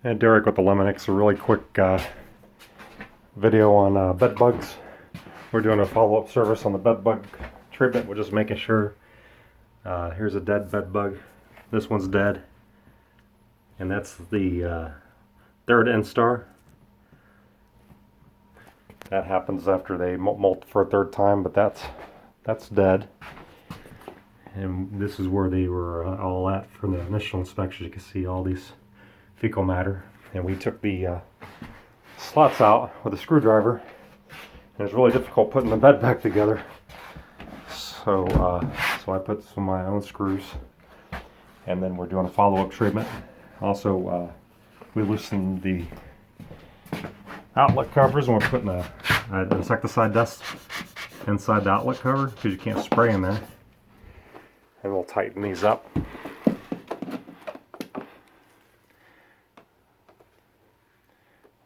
And Derek with Eliminex, a really quick video on bed bugs. We're doing a follow-up service on the bed bug treatment. We're just making sure. Here's a dead bed bug. This one's dead. And that's the third instar. That happens after they molt for a third time, but that's dead. And this is where they were all at for the initial inspection. You can see all these fecal matter. And we took the slots out with a screwdriver. And it's really difficult putting the bed back together. So, so I put some of my own screws. And then we're doing a follow-up treatment. Also, we loosened the outlet covers and we're putting an insecticide dust inside the outlet cover because you can't spray in there. And we'll tighten these up.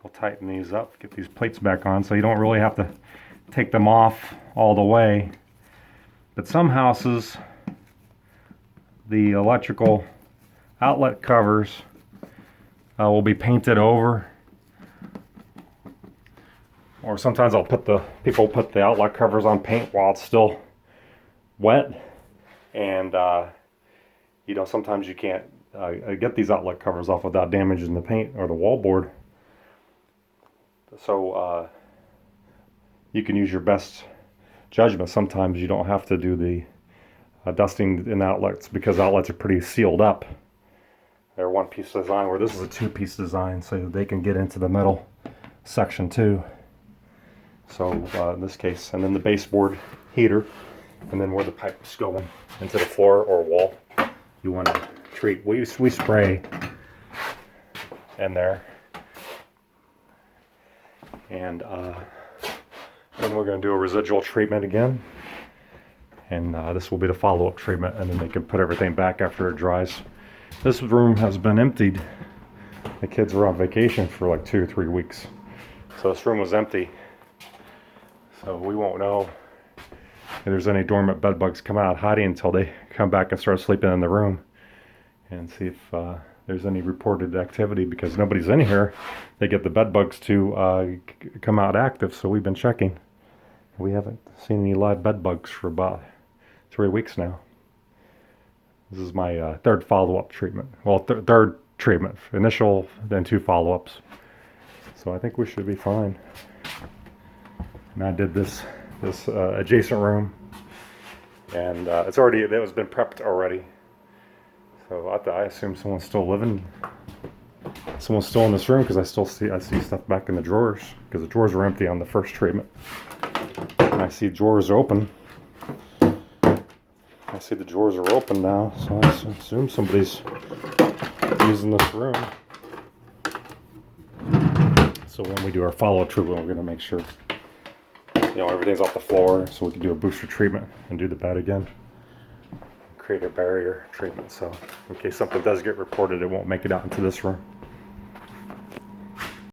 We'll tighten these up, get these plates back on so you don't really have to take them off all the way. But some houses, the electrical outlet covers will be painted over. Or sometimes people put the outlet covers on paint while it's still wet. And you know, sometimes you can't get these outlet covers off without damaging the paint or the wallboard. So you can use your best judgment. Sometimes you don't have to do the dusting in outlets because outlets are pretty sealed up. They're one-piece design, where this is a two-piece design, so they can get into the metal section too. So in this case, and then the baseboard heater, and then where the pipe's going into the floor or wall, you want to treat. We spray in there, and then we're going to do a residual treatment again, and this will be the follow-up treatment, and then they can put everything back after it dries. This room has been emptied. The kids were on vacation for like 2 or 3 weeks, so this room was empty. So we won't know if there's any dormant bed bugs come out hiding until they come back and start sleeping in the room, and see if there's any reported activity, because nobody's in here. They get the bed bugs to come out active, so we've been checking. We haven't seen any live bed bugs for about 3 weeks now. This is my third follow-up treatment. Well, third treatment. Initial, then 2 follow-ups. So I think we should be fine. And I did this adjacent room, and it was been prepped already. So I assume someone's still living. Someone's still in this room, because I see stuff back in the drawers, because the drawers were empty on the first treatment. And I see drawers open. I see the drawers are open now, so I assume somebody's using this room. So when we do our follow-up treatment, we're going to make sure, you know, everything's off the floor, so we can do a booster treatment and do the bed again. Create a barrier treatment, so in case something does get reported, it won't make it out into this room.